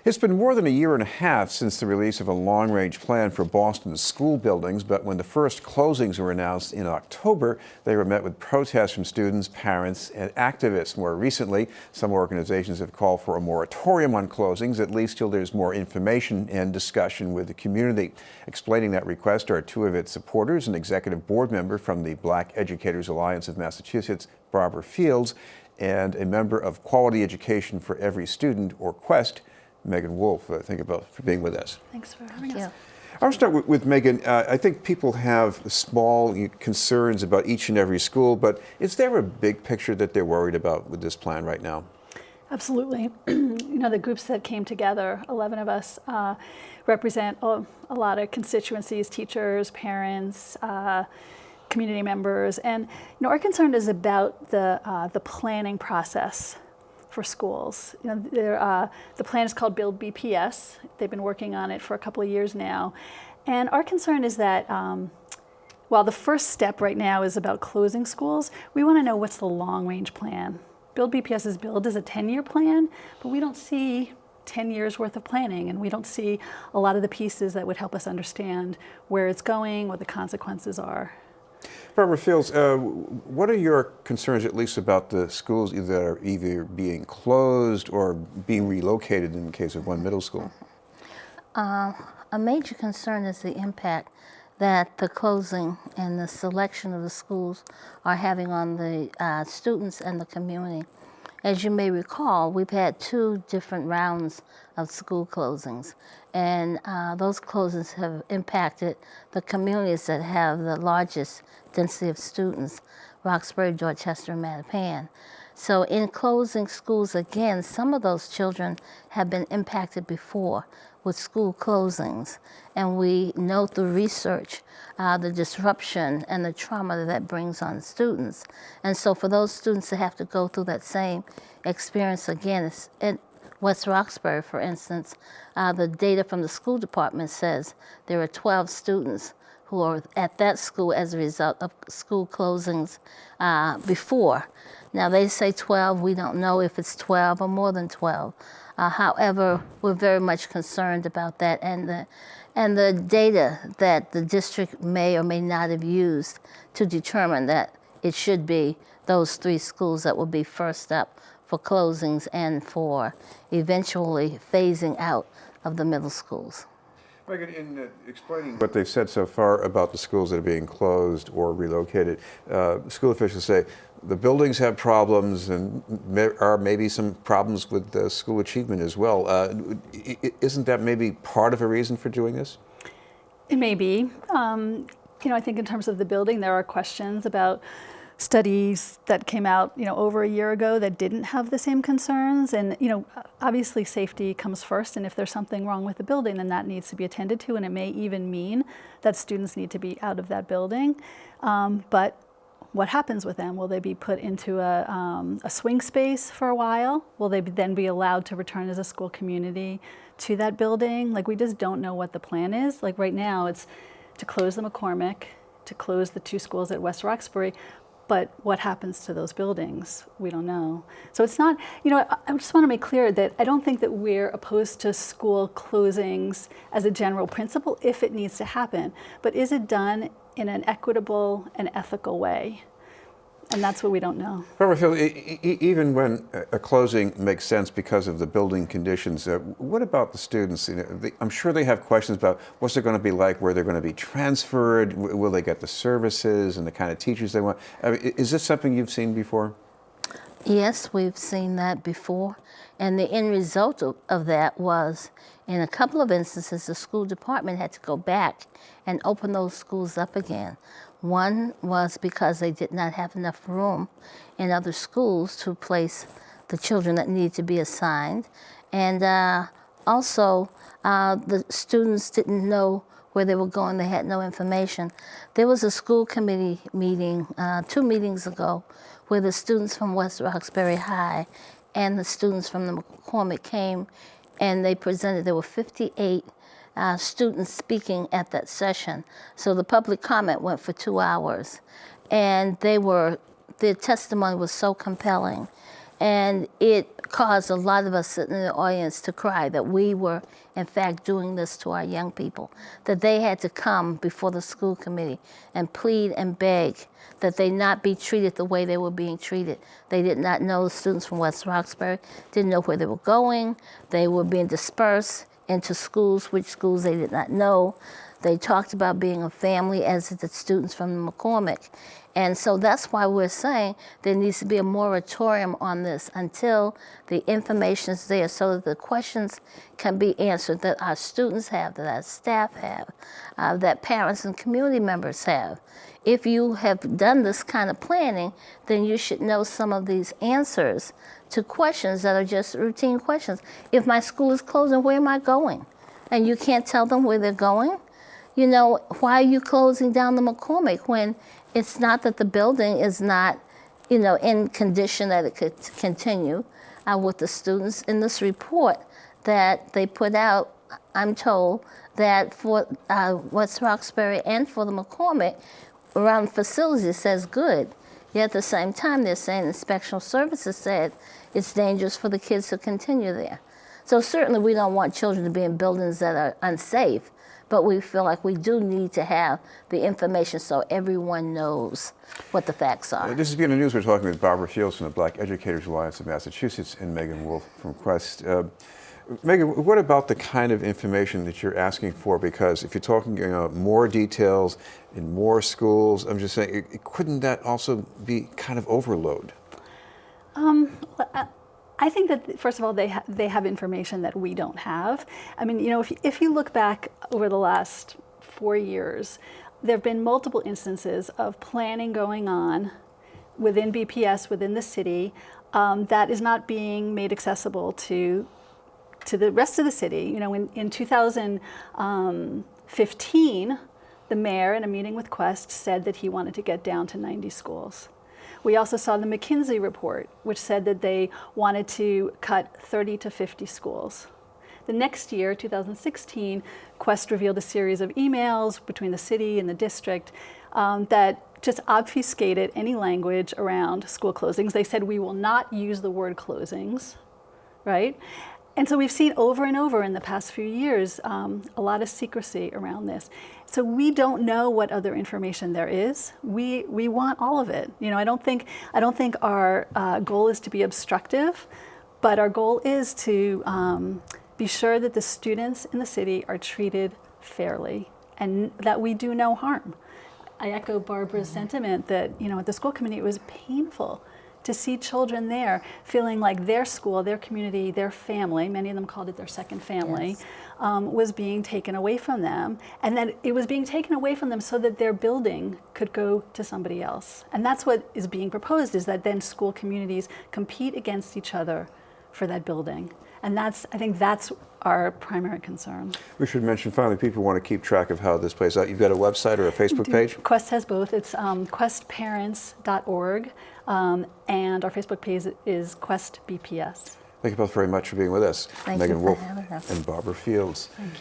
It's been more than a year and a half since the release of a long-range plan for Boston's school buildings, but when the first closings were announced in October, they were met with protests from students, parents, and activists. More recently, some organizations have called for a moratorium on closings, at least till there's more information and discussion with the community. Explaining that request are two of its supporters, an executive board member from the Black Educators Alliance of Massachusetts, Barbara Fields, and a member of Quality Education for Every Student, or QUEST, Megan Wolf. Thank you both for being with us. Thanks for having us. I want to start with Megan. I think people have small concerns about each and every school, but is there a big picture that they're worried about with this plan right now? Absolutely. The groups that came together, 11 of us, represent a lot of constituencies, teachers, parents, community members, and our concern is about the planning process for schools. The plan is called Build BPS. They've been working on it for a couple of years now. And our concern is that while the first step right now is about closing schools, we want to know what's the long-range plan. Build BPS is billed as a 10-year plan, but we don't see 10 years worth of planning, and we don't see a lot of the pieces that would help us understand where it's going, what the consequences are. Barbara Fields, what are your concerns, at least about the schools that are either being closed or being relocated in the case of one middle school? A major concern is the impact that the closing and the selection of the schools are having on the students and the community. As you may recall, we've had 2 different rounds of school closings, and those closings have impacted the communities that have the largest density of students, Roxbury, Dorchester, and Mattapan. So in closing schools again, some of those children have been impacted before with school closings, and we know through research the disruption and the trauma that brings on students. And so for those students to have to go through that same experience again, in West Roxbury, for instance, the data from the school department says there are 12 students who are at that school as a result of school closings before. Now they say 12, we don't know if it's 12 or more than 12. However, we're very much concerned about that and the data that the district may or may not have used to determine that it should be those 3 schools that will be first up for closings and for eventually phasing out of the middle schools. Megan, in explaining what they've said so far about the schools that are being closed or relocated, school officials say the buildings have problems and there are maybe some problems with school achievement as well. Isn't that maybe part of a reason for doing this? It may be. I think in terms of the building, there are questions about studies that came out, over a year ago that didn't have the same concerns. And, obviously safety comes first. And if there's something wrong with the building, then that needs to be attended to. And it may even mean that students need to be out of that building. But what happens with them? Will they be put into a swing space for a while? Will they then be allowed to return as a school community to that building? We just don't know what the plan is. Right now, it's to close the McCormick, to close the 2 schools at West Roxbury. But what happens to those buildings? We don't know. So it's not, I just want to make clear that I don't think that we're opposed to school closings as a general principle if it needs to happen. But is it done in an equitable and ethical way? And that's what we don't know. Barbara Fields, even when a closing makes sense because of the building conditions, what about the students? I'm sure they have questions about what's it going to be like, where they're going to be transferred, will they get the services and the kind of teachers they want? Is this something you've seen before? Yes, we've seen that before. And the end result of that was, in a couple of instances, the school department had to go back and open those schools up again. One was because they did not have enough room in other schools to place the children that needed to be assigned. And also, the students didn't know where they were going. They had no information. There was a school committee meeting 2 meetings ago where the students from West Roxbury High and the students from the McCormick came, and they presented. There were 58 students speaking at that session. So the public comment went for 2 hours. And their testimony was so compelling. And it caused a lot of us sitting in the audience to cry that we were, in fact, doing this to our young people, that they had to come before the school committee and plead and beg that they not be treated the way they were being treated. They did not know, the students from West Roxbury didn't know where they were going. They were being dispersed into schools, which schools they did not know. They talked about being a family, as did the students from McCormick. And so that's why we're saying there needs to be a moratorium on this until the information is there so that the questions can be answered that our students have, that our staff have, that parents and community members have. If you have done this kind of planning, then you should know some of these answers to questions that are just routine questions. If my school is closing, where am I going? And you can't tell them where they're going? You know, why are you closing down the McCormick when it's not that the building is not, you know, in condition that it could continue with the students? In this report that they put out, I'm told that for West Roxbury and for the McCormick, around facilities it says good. Yet at the same time they're saying inspectional services said it's dangerous for the kids to continue there. So certainly we don't want children to be in buildings that are unsafe, but we feel like we do need to have the information so everyone knows what the facts are. This is Being in the News. We're talking with Barbara Fields from the Black Educators Alliance of Massachusetts and Megan Wolf from Quest. Megan, what about the kind of information that you're asking for? Because if you're talking more details in more schools, I'm just saying, couldn't that also be kind of overload? I think that, first of all, they have information that we don't have. I mean, you know, if you look back over the last 4 years, there have been multiple instances of planning going on within BPS, within the city, that is not being made accessible to the rest of the city. You know, in 2015, the mayor, in a meeting with Quest, said that he wanted to get down to 90 schools. We also saw the McKinsey report, which said that they wanted to cut 30 to 50 schools. The next year, 2016, Quest revealed a series of emails between the city and the district that just obfuscated any language around school closings. They said, we will not use the word closings, right? And so we've seen over and over in the past few years a lot of secrecy around this. So we don't know what other information there is. We want all of it. You know, I don't think our goal is to be obstructive, but our goal is to be sure that the students in the city are treated fairly and that we do no harm. I echo Barbara's sentiment that, you know, at the school committee, it was painful to see children there feeling like their school, their community, their family, many of them called it their second family, yes, was being taken away from them, and that it was being taken away from them so that their building could go to somebody else. And that's what is being proposed, is that then school communities compete against each other for that building. And I think that's our primary concern. We should mention, finally, people want to keep track of how this plays out. You've got a website or a Facebook page? Quest has both. It's questparents.org, and our Facebook page is Quest BPS. Thank you both very much for being with us. Thank Megan you Wolf for having us. and Barbara Fields. Thank you.